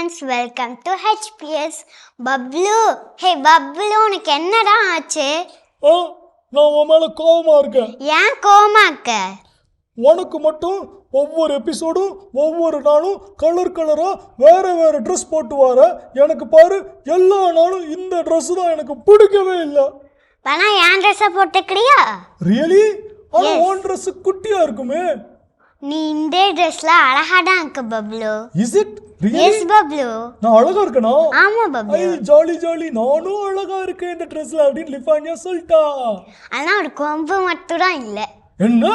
Friends, welcome to HPS. Bablu, hey Bablu, உனக்கு என்னடா ஆச்சு? நான் உன் மேல கோவமா இருக்கேன். ஏன் கோவமா இருக்க? உனக்கு மட்டும் ஒவ்வொரு எபிசோடும் ஒவ்வொரு நாளும் கலர் கலரா வேற வேற ட்ரெஸ் போட்டு வர, எனக்கு பாரு எல்லா நாளும் இந்த ட்ரெஸ் தான் எனக்கு பிடிக்கவே இல்லை. வேணா என் ட்ரெஸ்ஸை போட்டுக்கிறியா? ரியலி? ஆனா உன் ட்ரெஸ் குட்டியா இருக்குமே. நீ இந்த ட்ரெஸ்ல அழகா தான் இருக்க Bablu. Is it really? Yes Bablu. நான் அழகா இருக்கேனா? ஆமா பப்ளு. ஐ ஜாலி ஜாலி, நானும் அழகா இருக்கேன் இந்த ட்ரெஸ்ல அப்படின்னு லிஃபானியா சொல்லிட்டா. ஆனா ஒரு கொம்பு மட்டும் தான் இல்ல. என்ன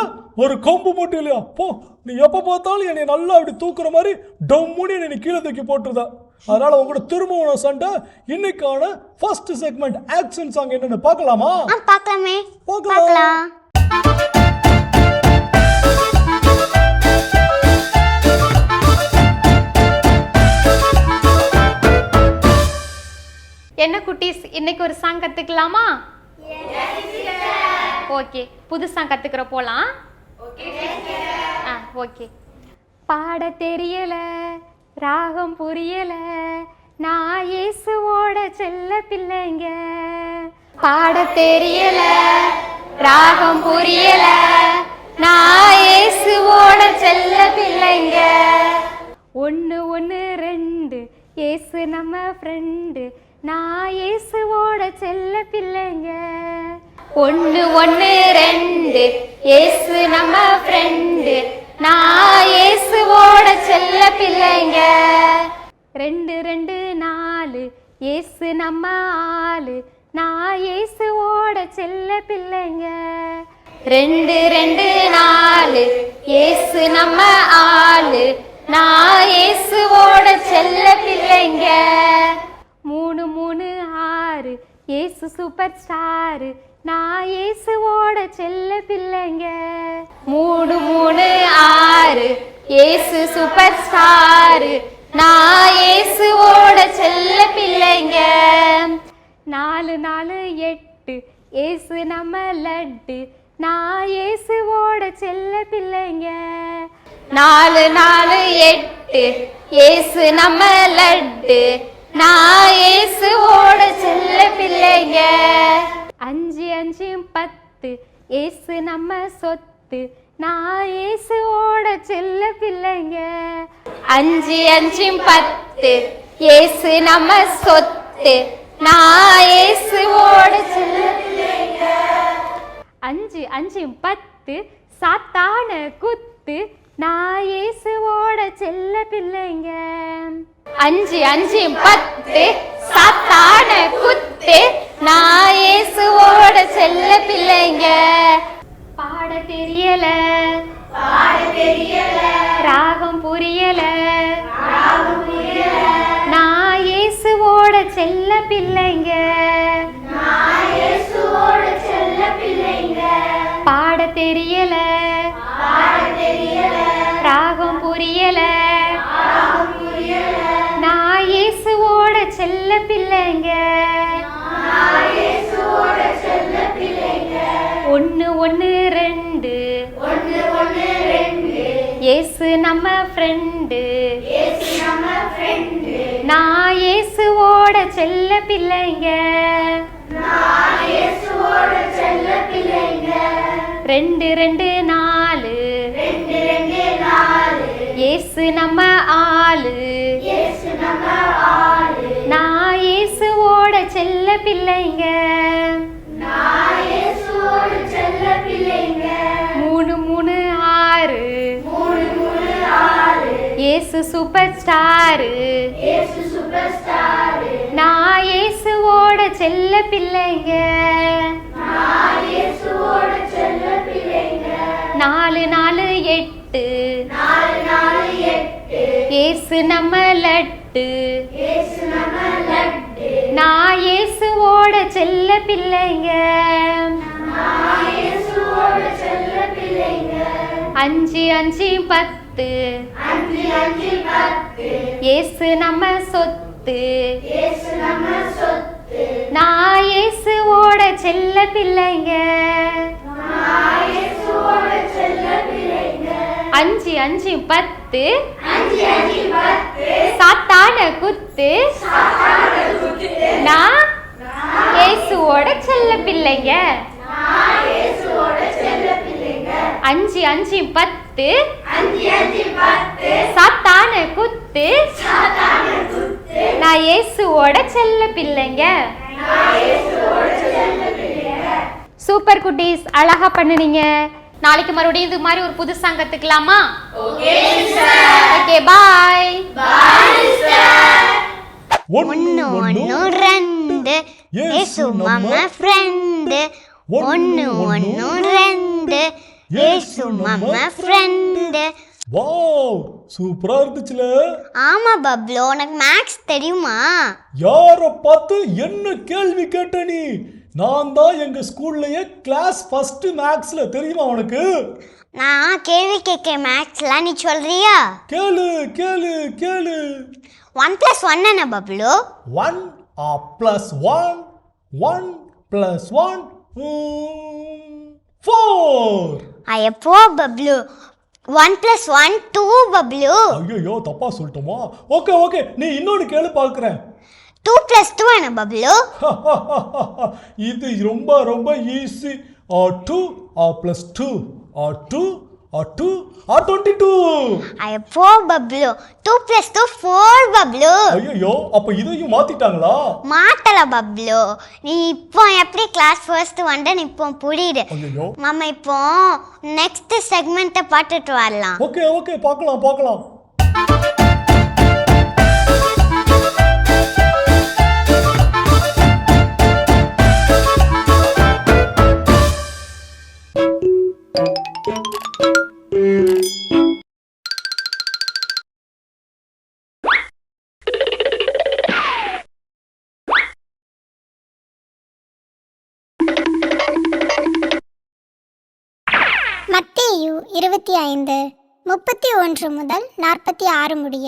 ஒரு கொம்பு மட்டும் இல்லையா? போ, நீ எப்போ பார்த்தாலும் என்னை நல்லா அப்படி தூக்குற மாதிரி டம்முன்னு என்னை கீழே தூக்கி போட்டுருதா. அதனால உங்களோட திரும்பவும் சண்டை. இன்னைக்கான ஃபர்ஸ்ட் செக்மெண்ட் ஆக்ஷன் சாங் என்னன்னு பார்க்கலாமா? பார்க்கலாமே. பார்க்கலாம். என்ன குட்டீஸ், இன்னைக்கு ஒரு சாங் கத்துக்கலாமா? ஓகே, புது சாங் கத்துக்கிற போலாம். ஓகே. பாட தெரியல, ராகம் புரியல, நான் இயேசுவோட செல்ல பிள்ளைங்க. பாட தெரியல, ராகம் புரியல, நான் இயேசுவோட செல்ல பிள்ளைங்க. 1 1 2 இயேசு நம்ம ஃப்ரெண்டு, நான் இயேசுவோட செல்ல பிள்ளைங்க. 1 1 2 இயேசு நம்ம ஃப்ரெண்டு, நான் இயேசுவோட செல்ல பிள்ளைங்க. 2 2 4 இயேசு நம்ம ஆளு, நான் இயேசுவோட செல்ல பிள்ளைங்க. 2 2 4 இயேசு நம்ம ஆளு, நான் இயேசுவோட செல்ல பிள்ளைங்க. 3 3 6 இயேசு சூப்பர் ஸ்டார், நான் இயேசுவோட செல்ல பிள்ளைங்க. 3 3 6 இயேசு சூப்பர் ஸ்டார், நான் இயேசுவோட செல்ல பிள்ளைங்க. 4 4 8 இயேசு நம்ம லட்டு, நான் இயேசுவோட செல்ல பிள்ளைங்க. 4 4 8 இயேசு நம்ம லட்டு, நான் இயேசுவோட செல்ல பிள்ளைங்க. 5 5 10 இயேசு நம்ம சொத்து, நான் இயேசுவோட செல்ல பிள்ளைங்க. 5 5 10 இயேசு நம்ம சொத்து, நான் இயேசுவோட செல்ல பிள்ளைங்க. 5 5 10 சாத்தான குத்து, நான் இயேசுவோட செல்ல பிள்ளைங்க. 5 5 10 சாத்தான குத்து, நான் இயேசுவோட செல்ல பிள்ளைங்க. பாட தெரியல, ராகம் புரியல, நான் இயேசுவோட செல்ல பிள்ளைங்க. பாட தெரியல, ராகம் புரியல, நான் இயேசுவோட செல்ல பிள்ளைங்க. 1 1 2 இயேசு நம்ம ஃப்ரெண்டு, நான் இயேசுவோட செல்ல பிள்ளைங்க. 2 2 4 இயேசு நம்ம ஆளு, நான் இயேசுவோட செல்ல பிள்ளைங்க. 3 3 6 இயேசு சூப்பர் ஸ்டார், நான் இயேசுவோட செல்ல பிள்ளைங்க. 4 4 8 இயேசு நம்ம லட்டு, நான் இயேசுவோட செல்ல பிள்ளைங்க. 5 5 10 இயேசு நம்ம சொத்து, நான் இயேசுவோட செல்ல பிள்ளைங்க. 5 5 10 சாத்தான குத்து நான் இயேசுவோட செல்ல பிள்ளைங்க 5 5 10 சாத்தான குத்து நான் இயேசுவோட செல்ல பிள்ளைங்க. சூப்பர் குட்டீஸ், அழகா பண்ணுனீங்க. நாளைக்கு மறுபடியும் இது மாதிரி ஒரு புது சாங் கத்துக்கலாமா? Okay bye. ஒன்னு ஒன்னு ரெண்டு இயேசு நம்ம ஃப்ரெண்டு. ஒன்னு ஒன்னு ரெண்டு இயேசு நம்ம ஃப்ரெண்டு. வாவ், சூப்பரா இருந்துச்சுல. ஆமா பப்ளு, உனக்கு மேக்ஸ் தெரியுமா? யார பார்த்து என்ன கேள்வி கேட்ட நீ? நான் தான் எங்க ஸ்கூல்லயே கிளாஸ் ஃபர்ஸ்ட் மேக்ஸ்ல, தெரியுமா உனக்கு? நான் கேள்வி கேட்க மேக்ஸ்ல, நீ சொல்றியா? கேளு கேளு கேளு. 1 + 1 என்ன பப்ளு? 1 + 1 1 + 1 4. எப்போ பப்ளு? 1 + 1 2 பப்ளு. ஐயோ, தப்பா சொல்லிட்டோமா? ஓகே ஓகே, நீ இன்னொன்னு கேளு பார்க்கறேன். 2 + 2 என்ன பப்ளு? இது ரொம்ப ரொம்ப ஈஸி. 2 + 2 2 2 22. எப்போ பப்ளு? 2 + 2 4 பப்ளு. ஐயோ, அப்ப இதையும் மாத்திட்டாங்களா? மாட்டல பப்ளு. நீ இப்போ எப்படி கிளாஸ் ஃபர்ஸ்ட் வந்தேன்னு இப்போ புரியுது. ஐயோ, மாமா இப்போ நெக்ஸ்ட் செக்மெண்ட்டை பார்த்துட்டு வரலாம். ஓகே ஓகே, பார்க்கலாம் பார்க்கலாம். மத்தேயு 25:31 முதல் 46 முடிய.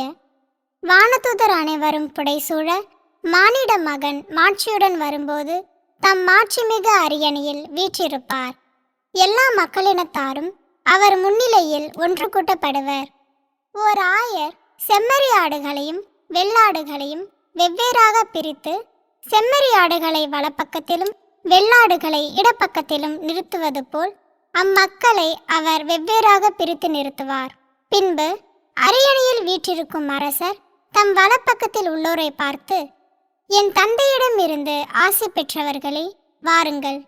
வானதூதர் அனைவரும் புடைசூழ மானிட மகன் மாட்சியுடன் வரும்போது தம் மாட்சிமிகு அரியணையில் வீற்றிருப்பார். எல்லா மக்களினத்தாரும் அவர் முன்னிலையில் ஒன்று கூட்டப்படுவர். ஓர் ஆயர் செம்மறி ஆடுகளையும் வெள்ளாடுகளையும் வெவ்வேறாக பிரித்து செம்மறி ஆடுகளை வலப்பக்கத்திலும் வெள்ளாடுகளை இடப்பக்கத்திலும் நிறுத்துவது போல் அம்மக்களை அவர் வெவ்வேறாக பிரித்து நிறுத்துவார். பின்பு அரியணையில் வீற்றிருக்கும் அரசர் தம் வலப்பக்கத்தில் உள்ளோரை பார்த்து, என் தந்தையிடம் இருந்து ஆசி பெற்றவர்களே, வாருங்கள்.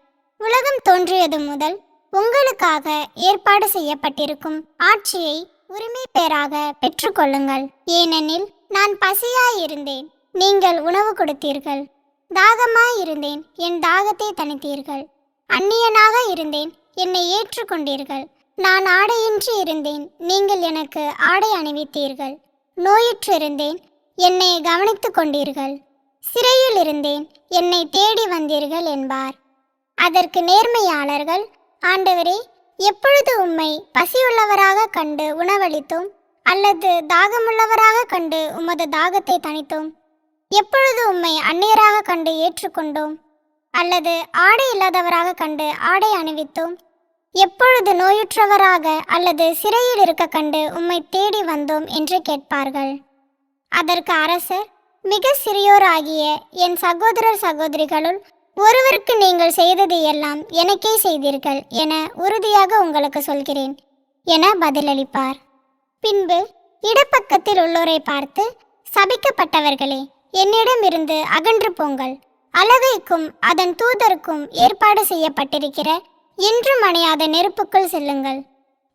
உலகம் தோன்றியது முதல் உங்களுக்காக ஏற்பாடு செய்யப்பட்டிருக்கும் ஆட்சியை உரிமை பேராக பெற்றுக்கொள்ளுங்கள். ஏனெனில் நான் பசியாயிருந்தேன், நீங்கள் உணவு கொடுத்தீர்கள். தாகமாயிருந்தேன், என் தாகத்தை தணித்தீர்கள். அந்நியனாக இருந்தேன், என்னை ஏற்றுக்கொண்டீர்கள். நான் ஆடையின்றி இருந்தேன், நீங்கள் எனக்கு ஆடை அணிவித்தீர்கள். நோயுற்றிருந்தேன், என்னை கவனித்துக் கொண்டீர்கள். சிறையில் இருந்தேன், என்னை தேடி வந்தீர்கள் என்பார். அதற்கு நேர்மையாளர்கள், ஆண்டவரே, எப்பொழுது உம்மை பசியுள்ளவராக கண்டு உணவளித்தோம், அல்லது தாகமுள்ளவராக கண்டு உமது தாகத்தை தணித்தோம்? எப்பொழுது உம்மை அந்நியராக கண்டு ஏற்றுக்கொண்டோம், அல்லது ஆடை இல்லாதவராக கண்டு ஆடை அணிவித்தோம்? எப்பொழுது நோயுற்றவராக அல்லது சிறையில் இருக்க கண்டு உம்மை தேடி வந்தோம் என்று கேட்பார்கள். அதற்கு அரசர், மிக சிறியோராகிய என் சகோதரர் சகோதரிகளுள் ஒருவருக்கு நீங்கள் செய்தது எல்லாம் எனக்கே செய்தீர்கள் என உறுதியாக உங்களுக்கு சொல்கிறேன் என பதிலளிப்பார். பின்பு இடப்பக்கத்தில் உள்ளோரை பார்த்து, சபிக்கப்பட்டவர்களே, என்னிடமிருந்து அகன்று போங்கள். அலகைக்கும் அதன் தூதருக்கும் ஏற்பாடு செய்யப்பட்டிருக்கிற என்றும் அணையாத நெருப்புக்குள் செல்லுங்கள்.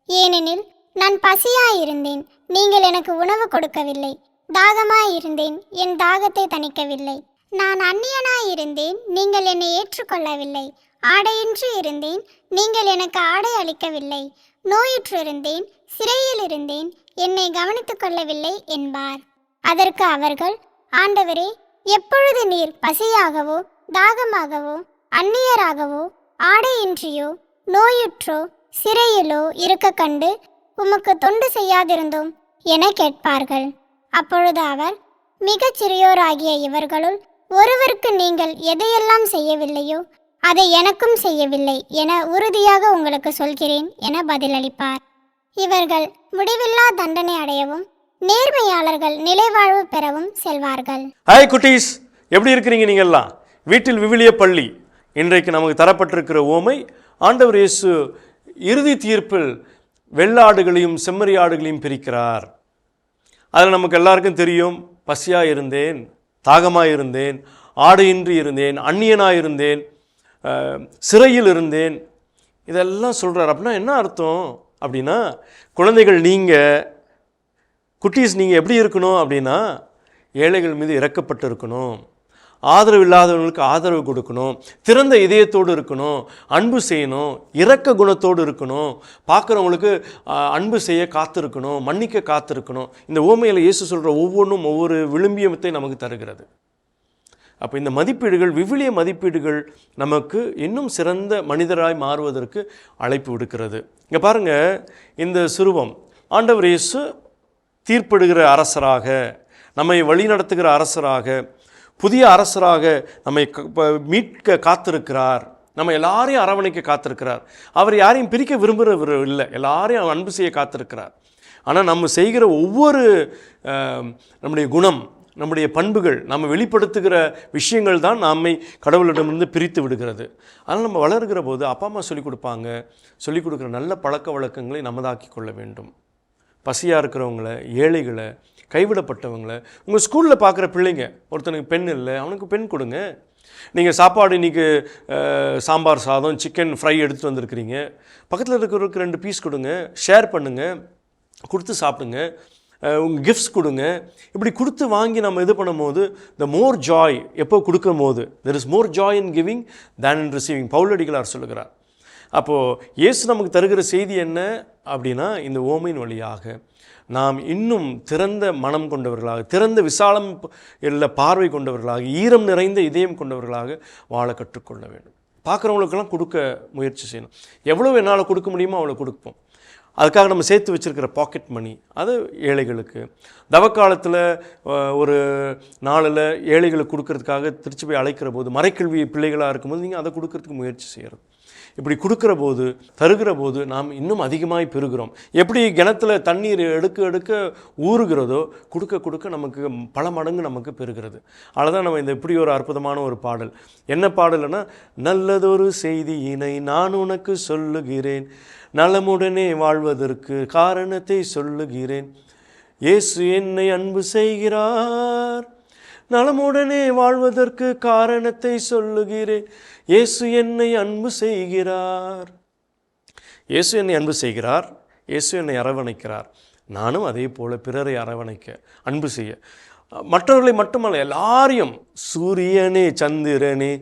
ஏனெனில் நான் பசியாயிருந்தேன், நீங்கள் எனக்கு உணவு கொடுக்கவில்லை. தாகமாயிருந்தேன், என் தாகத்தை தணிக்கவில்லை. நான் அந்நியனாயிருந்தேன், நீங்கள் என்னை ஏற்றுக்கொள்ளவில்லை. ஆடையின்றி இருந்தேன், நீங்கள் எனக்கு ஆடை அளிக்கவில்லை. நோயுற்றிருந்தேன், சிறையில் இருந்தேன், என்னை கவனித்துக் கொள்ளவில்லை என்பார். அதற்கு அவர்கள், ஆண்டவரே, எப்பொழுது நீர் பசியாகவோ தாகமாகவோ அந்நியராகவோ ஆடையின்றியோ நோயுற்றோ சிறையிலோ இருக்க கண்டு உமக்கு தொண்டு செய்யாதிருந்தோம் என கேட்பார்கள். அப்பொழுது அவர், மிகச் சிறியோராகிய இவர்களுள் ஒருவருக்கு நீங்கள் எதையெல்லாம் செய்யவில்லையோ அதை எனக்கும் செய்யவில்லை என உறுதியாக உங்களுக்கு சொல்கிறேன் என பதிலளிப்பார். இவர்கள் முடிவில்லா தண்டனை அடையவும் நேர்மையாளர்கள் நிலைவாழ்வு பெறவும் செல்வார்கள். ஹாய் குட்டீஸ், எப்படி இருக்கிறீங்க நீங்கள் எல்லாம்? வீட்டில் விவிலிய பள்ளி இன்றைக்கு நமக்கு தரப்பட்டிருக்கிற ஓமை, ஆண்டவர் இயேசு இறுதி தீர்ப்பில் வெள்ளாடுகளையும் செம்மறியாடுகளையும் பிரிக்கிறார். அதில் நமக்கு எல்லாருக்கும் தெரியும், பசியாக இருந்தேன், தாகமாக இருந்தேன், ஆடையின்றி இருந்தேன், அந்நியனாக இருந்தேன், சிறையில் இருந்தேன், இதெல்லாம் சொல்கிறார். அப்படின்னா என்ன அர்த்தம் அப்படின்னா, குழந்தைகள் நீங்கள், குட்டீஸ் நீங்கள் எப்படி இருக்கணும் அப்படின்னா, ஏழைகள் மீது இரக்கப்பட்டு இருக்கணும், ஆதரவு இல்லாதவங்களுக்கு ஆதரவு கொடுக்கணும், திறந்த இதயத்தோடு இருக்கணும், அன்பு செய்யணும், இரக்க குணத்தோடு இருக்கணும், பார்க்குறவங்களுக்கு அன்பு செய்ய காத்திருக்கணும், மன்னிக்க காத்திருக்கணும். இந்த ஓமையில் இயேசு சொல்கிற ஒவ்வொன்றும் ஒவ்வொரு விழும்பியத்தை நமக்கு தருகிறது. அப்போ இந்த மதிப்பீடுகள், விவிலிய மதிப்பீடுகள் நமக்கு இன்னும் சிறந்த மனிதராய் மாறுவதற்கு அழைப்பு விடுக்கிறது. இங்கே பாருங்கள், இந்த சிறுவம் ஆண்டவர் இயேசு தீர்ப்பிடுகிற அரசராக, நம்மை வழிநடத்துகிற அரசராக, புதிய அரசராக நம்மை மீட்க காத்திருக்கிறார், நம்ம எல்லாரையும் அரவணைக்க காத்திருக்கிறார். அவர் யாரையும் பிரிக்க விரும்புகிறவர் இல்லை, எல்லாரையும் அன்பு செய்ய காத்திருக்கிறார். ஆனால் நம்ம செய்கிற ஒவ்வொரு நம்முடைய குணம், நம்முடைய பண்புகள், நம்ம வெளிப்படுத்துகிற விஷயங்கள் தான் நம்மை கடவுளிடமிருந்து பிரித்து விடுகிறது. அதனால் நம்ம வளர்கிற போது அப்பா அம்மா சொல்லிக் கொடுப்பாங்க, சொல்லிக் கொடுக்குற நல்ல பழக்க வழக்கங்களை நமதாக்கி கொள்ள வேண்டும். பசியாக இருக்கிறவங்கள, ஏழைகளை, கைவிடப்பட்டவங்களை, உங்கள் ஸ்கூலில் பார்க்குற பிள்ளைங்க, ஒருத்தனுக்கு பெண் இல்லை, அவனுக்கு பெண் கொடுங்க. நீங்கள் சாப்பாடு இன்றைக்கி சாம்பார் சாதம், சிக்கன் ஃப்ரை எடுத்துகிட்டு வந்திருக்கிறீங்க, பக்கத்தில் இருக்கிறவருக்கு 2 பீஸ் கொடுங்க, ஷேர் பண்ணுங்கள், கொடுத்து சாப்பிடுங்க, உங்கள் கிஃப்ட்ஸ் கொடுங்க. இப்படி கொடுத்து வாங்கி நம்ம இது பண்ணும்போது த மோர் ஜாய், எப்போ கொடுக்கும் போது there is more joy in giving than in receiving, பவுலடிகளார் சொல்லுகிறார். அப்போது இயேசு நமக்கு தருகிற செய்தி என்ன அப்படின்னா, இந்த ஓமையின் வழியாக நாம் இன்னும் திறந்த மனம் கொண்டவர்களாக, திறந்த விசாலம் இல்லை பார்வை கொண்டவர்களாக, ஈரம் நிறைந்த இதயம் கொண்டவர்களாக வாழ கற்றுக்கொள்ள வேண்டும். பார்க்குறவங்களுக்கெல்லாம் கொடுக்க முயற்சி செய்யணும். எவ்வளோ என்னால் கொடுக்க முடியுமோ அவ்வளோ கொடுப்போம். அதுக்காக நம்ம சேர்த்து வச்சுருக்கிற பாக்கெட் மணி அது ஏழைகளுக்கு, தவக்காலத்தில் ஒரு நாளில் ஏழைகளுக்கு கொடுக்கறதுக்காக திருச்சி போய் அழைக்கிற போது, மறைக்கல்வி பிள்ளைகளாக இருக்கும்போது நீங்கள் அதை கொடுக்கறதுக்கு முயற்சி செய்கிறது. இப்படி கொடுக்குற போது, தருகிற போது நாம் இன்னும் அதிகமாக பெறுகிறோம். எப்படி கிணத்துல தண்ணீர் எடுக்க எடுக்க ஊறுகிறதோ, கொடுக்க கொடுக்க நமக்கு பல மடங்கு நமக்கு பெறுகிறது. அதுதான் நம்ம இந்த இப்படி ஒரு அற்புதமான ஒரு பாடல். என்ன பாடல்னா, நல்லதொரு செய்தியினை நான் உனக்கு சொல்லுகிறேன், நலமுடனே வாழ்வதற்கு காரணத்தை சொல்லுகிறேன், இயேசு என்னை அன்பு செய்கிறார், நலமுடனே வாழ்வதற்கு காரணத்தை சொல்லுகிறேன், இயேசு என்னை அன்பு செய்கிறார். இயேசு என்னை அன்பு செய்கிறார், இயேசு என்னை அரவணைக்கிறார். நானும் அதே போல் பிறரை அரவணைக்க, அன்பு செய்ய, மற்றவர்களை மட்டுமல்ல எல்லாரையும், சூரியனே சந்திரனே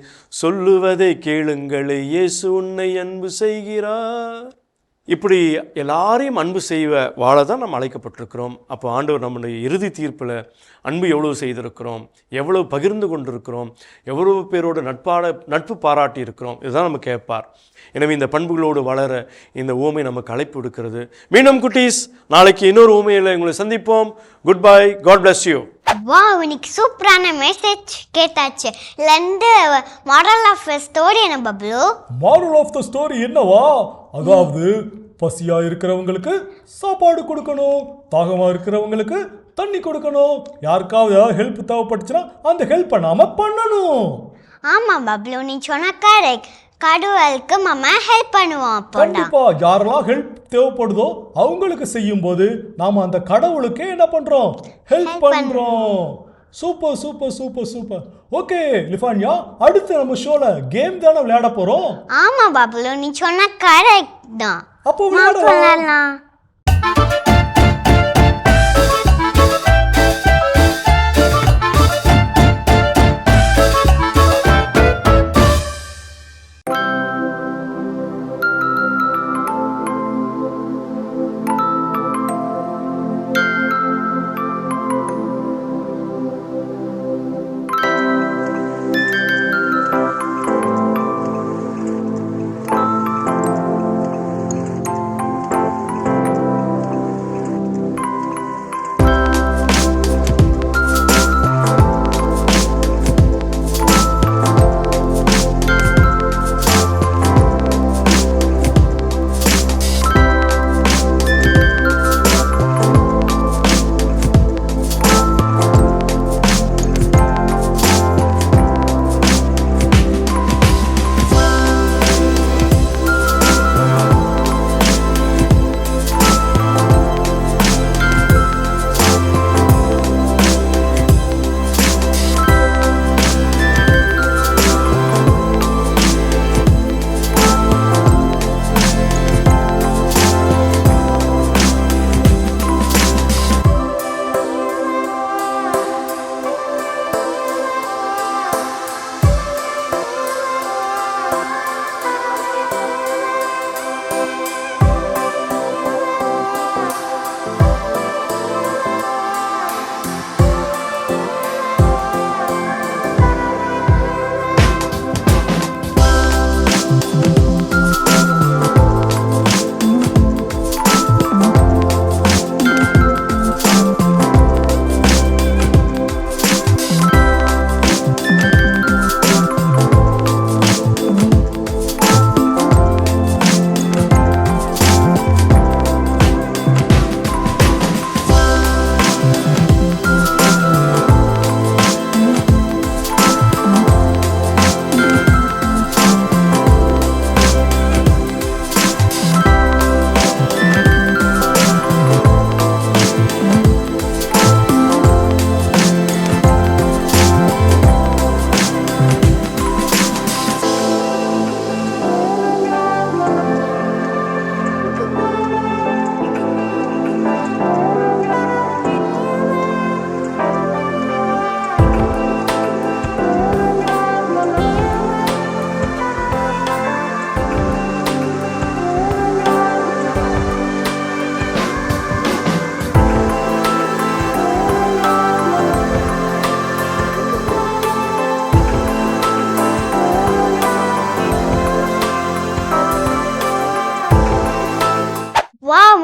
சொல்லுவதை கேளுங்களே, இயேசு உன்னை அன்பு செய்கிறார். இப்படி எல்லாரையும் அன்பு செய்வ வாழ தான் நம்ம அழைக்கப்பட்டிருக்கிறோம். அப்போ ஆண்டவர் நம்முடைய இறுதி தீர்ப்பில் அன்பு எவ்வளவு செய்திருக்கிறோம், எவ்வளவு பகிர்ந்து கொண்டிருக்கிறோம், எவ்வளவு பேரோட நட்பு பாராட்டி இருக்கிறோம், இதுதான் நம்ம கேட்பார். எனவே இந்த பண்புகளோடு வளர இந்த ஓமை நமக்கு அழைப்பு விடுக்கிறது. மீண்டும் குட்டீஸ், நாளைக்கு இன்னொரு ஓமையில் உங்களை சந்திப்போம். Good bye, god bless you. Wow, இன்னைக்கு சூப்பரான மெசேஜ் கேட்டாச்சு. லெந்து மாரல் ஆஃப் தி ஸ்டோரி என்ன Bablu? Moral of the story என்னவா? அதாவது பசியா இருக்கிறவங்களுக்கு சாப்பாடு கொடுக்கணும், தாகமா இருக்கிறவங்களுக்கு தண்ணி கொடுக்கணும், யாருக்காவது ஹெல்ப் தேவைப்பட்டுச்சுன்னா அந்த ஹெல்ப் நாம பண்ணணும். ஆமா பப்ளு, நீ சொன்ன கரெக்ட். கடவுளுக்கு மாமா ஹெல்ப் பண்ணுவோம். கண்டிப்பா யாரெல்லாம் ஹெல்ப் தேவைப்படுதோ அவங்களுக்கு செய்யும் போது நாம அந்த கடவுளுக்கே என்ன பண்றோம்? ஹெல்ப் பண்றோம். Super super super super. Okay லிஃபானியா, அடுத்து நம்ம ஷோல கேம் தானே விளையாட போறோம். ஆமா பப்ளு, நீ சொன்ன கரெக்ட் தான். அப்போ விளையாடலாம்.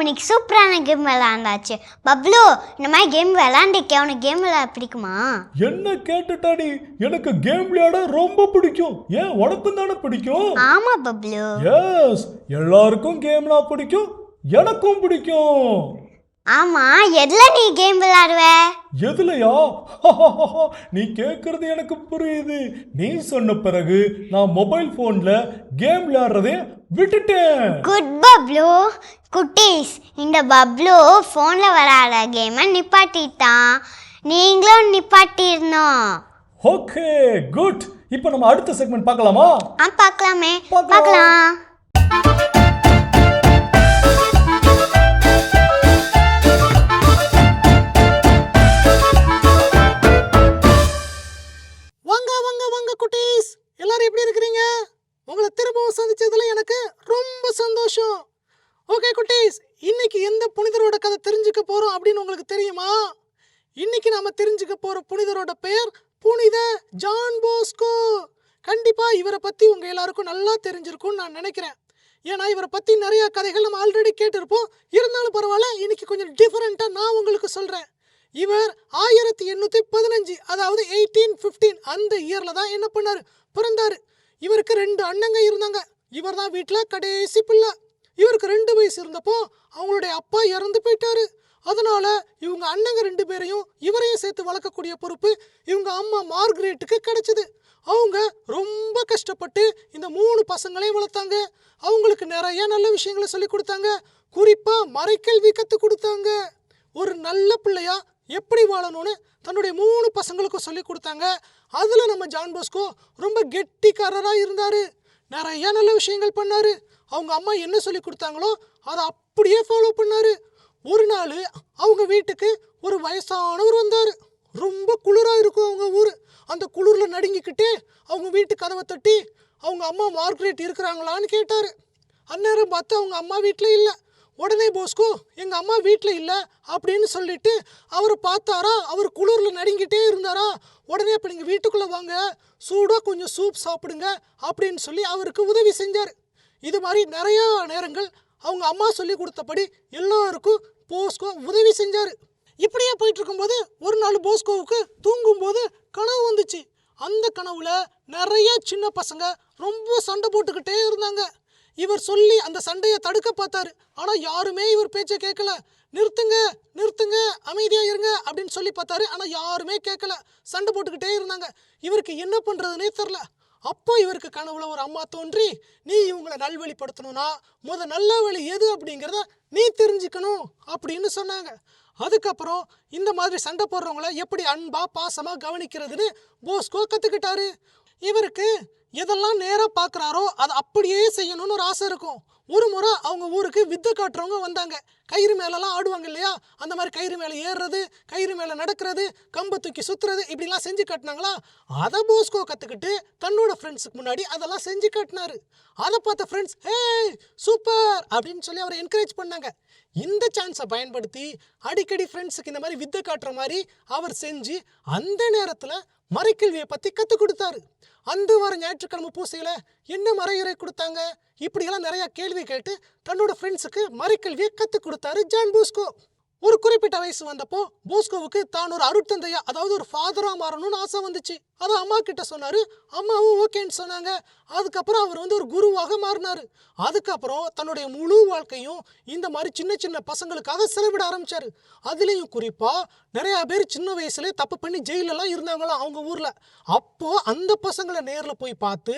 இன்னைக்கு சூப்பரான கேம் விளாண்டாச்சு. பப்ளு, இந்த மாதிரி கேம் விளாண்டிருக்கேன். உனக்கு கேம் விளையாட பிடிக்குமா? என்ன கேட்டுட்டாடி, எனக்கு கேம் விளையாட ரொம்ப பிடிக்கும். ஏன், உனக்கும் தானே பிடிக்கும்? ஆமா பப்ளு. எஸ், எல்லாருக்கும் கேம்னா பிடிக்கும், எனக்கும் பிடிக்கும். ஆமா, எதுல நீ கேம் விளையாடுவ? எதுலையா? நீ கேட்கறது எனக்கு புரியுது. நீ சொன்ன பிறகு நான் மொபைல் போன்ல கேம் விளையாடுறதே விட்டுட்டேன். குட் பப்ளு. குட்டீஸ், இந்த பப்ளு ஃபோனில் விளையாட கேமை நிப்பாட்டிட்டான். நீங்களும் நிப்பாட்டிடணும். Okay, good. இப்போ நம்ம அடுத்த செக்மெண்ட் பார்க்கலாமா? பார்க்கலாமே. பார்க்கலாம். பார்க்கலாம். வாங்க வாங்க வாங்க குட்டீஸ், எல்லாரும் எப்படி இருக்கிறீங்க? உங்களை திரும்பவும் சந்திச்சதுல எனக்கு ரொம்ப சந்தோஷம். ஓகே குட்டீஸ், இன்னைக்கு எந்த புனிதரோட கதை தெரிஞ்சுக்க போறோம் அப்படின்னு உங்களுக்கு தெரியுமா? இன்னைக்கு நாம தெரிஞ்சுக்க போற புனிதரோட பெயர் புனித ஜான் போஸ்கோ. கண்டிப்பா இவரை பத்தி உங்க எல்லாருக்கும் நல்லா தெரிஞ்சிருக்கும்னு நான் நினைக்கிறேன். ஏன்னா இவரை பத்தி நிறைய கதைகள் நம்ம ஆல்ரெடி கேட்டிருப்போம். இருந்தாலும் பரவாயில்ல, இன்னைக்கு கொஞ்சம் டிஃபரெண்டா நான் உங்களுக்கு சொல்றேன். இவர் 1815, அதாவது 1815 அந்த இயர்ல தான் என்ன பண்ணாரு, பிறந்தாரு. இவருக்கு 2 அண்ணங்க இருந்தாங்க. இவர் தான் வீட்டில் கடைசி பிள்ளை. இவருக்கு 2 வயசு இருந்தப்போ அவங்களுடைய அப்பா இறந்து போயிட்டாரு. அதனால இவங்க அண்ணங்க 2 பேரையும் இவரையும் சேர்த்து வளர்க்கக்கூடிய பொறுப்பு இவங்க அம்மா மார்கரெட்டுக்கு கிடைச்சது. அவங்க ரொம்ப கஷ்டப்பட்டு இந்த 3 பசங்களையும் வளர்த்தாங்க. அவங்களுக்கு நிறைய நல்ல விஷயங்களை சொல்லி கொடுத்தாங்க. குறிப்பா மறைக்கல்வி கற்றுக் கொடுத்தாங்க. ஒரு நல்ல பிள்ளையா எப்படி வாழணும்னு தன்னுடைய 3 பசங்களுக்கும் சொல்லி கொடுத்தாங்க. அதில் நம்ம ஜான் போஸ்கோ ரொம்ப கெட்டிக்காரராக இருந்தார். நிறைய நல்ல விஷயங்கள் பண்ணார். அவங்க அம்மா என்ன சொல்லி கொடுத்தாங்களோ அதை அப்படியே ஃபாலோ பண்ணார். ஒரு நாள் அவங்க வீட்டுக்கு ஒரு வயசானவர் வந்தார். ரொம்ப குளிராக இருக்கும் அவங்க ஊர். அந்த குளிரில் நடுங்கிக்கிட்டே அவங்க வீட்டு கதவை தட்டி அவங்க அம்மா மார்கரெட் இருக்கிறாங்களான்னு கேட்டார். அந்நேரம் பார்த்து அவங்க அம்மா வீட்டில் இல்லை. உடனே போஸ்கோ எங்கள் அம்மா வீட்டில் இல்லை அப்படின்னு சொல்லிட்டு அவரை பார்த்தாரா. அவர் குளிரில் நடுங்கிட்டே இருந்தாரா. உடனே அப்போ நீங்கள் வீட்டுக்குள்ளே வாங்க, சூடாக கொஞ்சம் சூப் சாப்பிடுங்க அப்படின்னு சொல்லி அவருக்கு உதவி செஞ்சார். இது மாதிரி நிறையா நேரங்கள் அவங்க அம்மா சொல்லி கொடுத்தபடி எல்லாருக்கும் போஸ்கோ உதவி செஞ்சார். இப்படியே போயிட்டு இருக்கும்போது ஒரு நாள் போஸ்கோவுக்கு தூங்கும்போது கனவு வந்துச்சு. அந்த கனவுல நிறைய சின்ன பசங்க ரொம்ப சண்டை போட்டுக்கிட்டே இருந்தாங்க. இவர் சொல்லி அந்த சண்டையை தடுக்க பார்த்தாரு. ஆனால் யாருமே இவர் பேச்சை கேட்கல. நிறுத்துங்க நிறுத்துங்க, அமைதியாக இருங்க அப்படின்னு சொல்லி பார்த்தாரு. ஆனால் யாருமே கேட்கல. சண்டை போட்டுக்கிட்டே இருந்தாங்க. இவருக்கு என்ன பண்ணுறதுனே தெரில. அப்போ இவருக்கு கனவுல ஒரு அம்மா தோன்றி, நீ இவங்களை நல்வழிப்படுத்தணும்னா நல்ல வழி எது அப்படிங்கிறத நீ தெரிஞ்சுக்கணும் அப்படின்னு சொன்னாங்க. அதுக்கப்புறம் இந்த மாதிரி சண்டை போடுறவங்கள எப்படி அன்பா பாசமா கவனிக்கிறதுன்னு போஸ்கோ கற்றுக்கிட்டாரு. இவருக்கு எதெல்லாம் நேராக பார்க்குறாரோ அதை அப்படியே செய்யணும்னு ஒரு ஆசை இருக்கும். ஒரு முறை அவங்க ஊருக்கு வித்தை காட்டுறவங்க வந்தாங்க. கயிறு மேலெல்லாம் ஆடுவாங்க இல்லையா, அந்த மாதிரி கயிறு மேலே ஏறுறது, கயிறு மேலே நடக்கிறது, கம்பை தூக்கி சுற்றுறது, இப்படிலாம் செஞ்சு காட்டினாங்களா. அதை போஸ்கோ கற்றுக்கிட்டு தன்னோட ஃப்ரெண்ட்ஸுக்கு முன்னாடி அதெல்லாம் செஞ்சு காட்டினாரு. அதை பார்த்த ஃப்ரெண்ட்ஸ் ஹேய் சூப்பர் அப்படின்னு சொல்லி அவரை என்கரேஜ் பண்ணாங்க. இந்த சான்ஸை பயன்படுத்தி அடிக்கடி ஃப்ரெண்ட்ஸுக்கு இந்த மாதிரி வித்தை காட்டுற மாதிரி அவர் செஞ்சு அந்த நேரத்தில் மறைக்கல்வியை பற்றி கற்றுக் கொடுத்தாரு. அந்த வாரம் ஞாயிற்றுக்கிழமை பூசையில் என்ன மறையுறை கொடுத்தாங்க, இப்படியெல்லாம் நிறையா கேள்வி கேட்டு தன்னோட ஃப்ரெண்ட்ஸுக்கு மறைக்கல்வியை கற்றுக் கொடுத்தாரு ஜான் போஸ்கோ. ஒரு குறிப்பிட்ட வயசு வந்தப்போ போஸ்கோவுக்கு தான் ஒரு அருட்தந்தையா, அதாவது ஒரு ஃபாதராக மாறணும்னு ஆசை வந்துச்சு. அதை அம்மா கிட்ட சொன்னார். அம்மாவும் ஓகேன்னு சொன்னாங்க. அதுக்கப்புறம் அவர் ஒரு குருவாக மாறினார். அதுக்கப்புறம் தன்னுடைய முழு வாழ்க்கையும் இந்த மாதிரி சின்ன சின்ன பசங்களுக்காக செலவிட ஆரம்பித்தார். அதுலேயும் குறிப்பாக நிறையா பேர் சின்ன வயசுலேயே தப்பு பண்ணி ஜெயிலெல்லாம் இருந்தாங்களாம் அவங்க ஊரில். அப்போது அந்த பசங்களை நேரில் போய் பார்த்து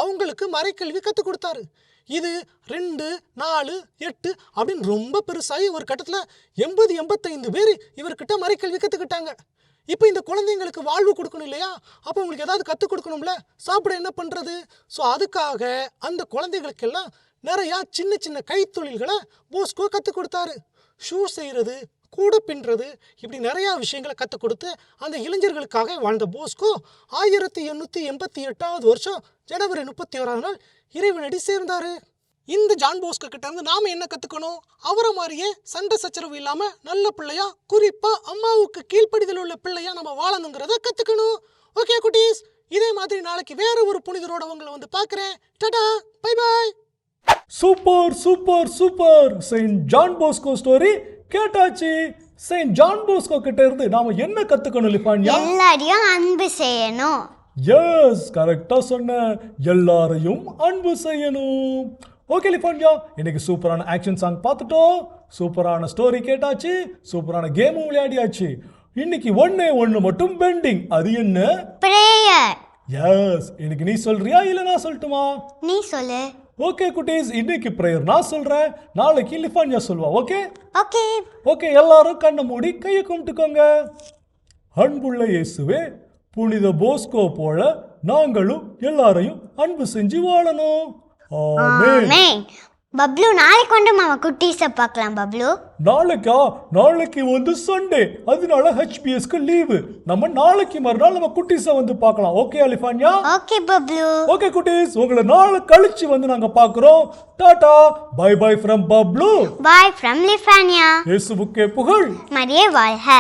அவங்களுக்கு மறைக்கல்வி கற்றுக் கொடுத்தாரு. இது 2, 4, 8 அப்படின்னு ரொம்ப பெருசாகி ஒரு கட்டத்தில் 80-85 பேர் இவர்கிட்ட மறைக்கல்வி கற்றுக்கிட்டாங்க. இப்போ இந்த குழந்தைங்களுக்கு வாழ்வு கொடுக்கணும் இல்லையா, அப்போ உங்களுக்கு ஏதாவது கற்றுக் கொடுக்கணும்ல, சாப்பிட என்ன பண்ணுறது. ஸோ அதுக்காக அந்த குழந்தைகளுக்கெல்லாம் நிறையா சின்ன சின்ன கைத்தொழில்களை போஸ்கோ கற்றுக் கொடுத்தாரு. ஷூ செய்கிறது, கூட பின்னுறது, இப்படி நிறையா விஷயங்களை கற்றுக் கொடுத்து அந்த இளைஞர்களுக்காக வாழ்ந்த போஸ்கோ 1888 வருஷம் ஜனவரி 31 இறைவனடி சேர்ந்தாரு. இந்த ஜான் போஸ்கோ கிட்ட இருந்து நாம என்ன கத்துக்கணும்? அவரை மாதிரியே சண்டை சச்சரவு இல்லாம நல்ல பிள்ளையா, குறிப்பா அம்மாவுக்கு கீழ்ப்படிதல் உள்ள பிள்ளையா நம்ம வாழணுங்கிறத கத்துக்கணும். ஓகே குட்டீஸ், இதே மாதிரி நாளைக்கு வேற ஒரு புனிதரோட உங்களை பார்க்குறேன். Tata, bye bye. Super super super. Saint John Bosco story கேட்டாச்சு. செயின்ட் ஜான் போஸ்கோ கிட்ட இருந்து நாம என்ன கத்துக்கணும் லிஃபான்யா? எல்லாரையும் அன்பு செய்யணும். எஸ், கரெக்டா சொன்ன. எல்லாரையும் அன்பு செய்யணும். ஓகே லிஃபான்யா, இன்னைக்கு சூப்பரான ஆக்ஷன் சாங் பார்த்துட்டோம், சூப்பரான ஸ்டோரி கேட்டாச்சு, சூப்பரான கேமும் விளையாடியாச்சு. இன்னைக்கு ஒண்ணு மட்டும் பெண்டிங். அது என்ன? பிரேயர். எஸ், இன்னைக்கு நீ சொல்றியா இல்ல நான் சொல்லட்டுமா? நீ சொல்லு. ஓகே குட்டீஸ், இன்னைக்கு பிரேயர் நான் சொல்றேன், நாளைக்கு லிஃபான்யா சொல்வா. Okay okay. ஓகே, எல்லாரும் கண்ணை மூடி கையை கும்பிட்டுக்கோங்க. அன்புள்ள இயேசுவே, புனித போஸ்கோ போல நாங்களும் எல்லாரையும் அன்பு செஞ்சு வாழணும். ஆமென். ஆமென். பப்ளு, நாளைக்கு வந்து மாமா குட்டீஸை பார்க்கலாம். பப்ளு, நாளைக்கு வந்து சண்டே, அதனால HBSக்கு லீவு. நம்ம நாளைக்கு மறுநாள் நம்ம குட்டீஸை வந்து பார்க்கலாம். ஓகே அலிஃபான்யா? ஓகே பப்ளு. ஓகே குட்டீஸ், உங்களை நாளை கழிச்சு வந்து நாங்க பார்க்கிறோம். Tata, bye bye from Bablu. Bye from லிஃபானியா. இயேசுவுக்கே புகழ். மரியே வாழ்க.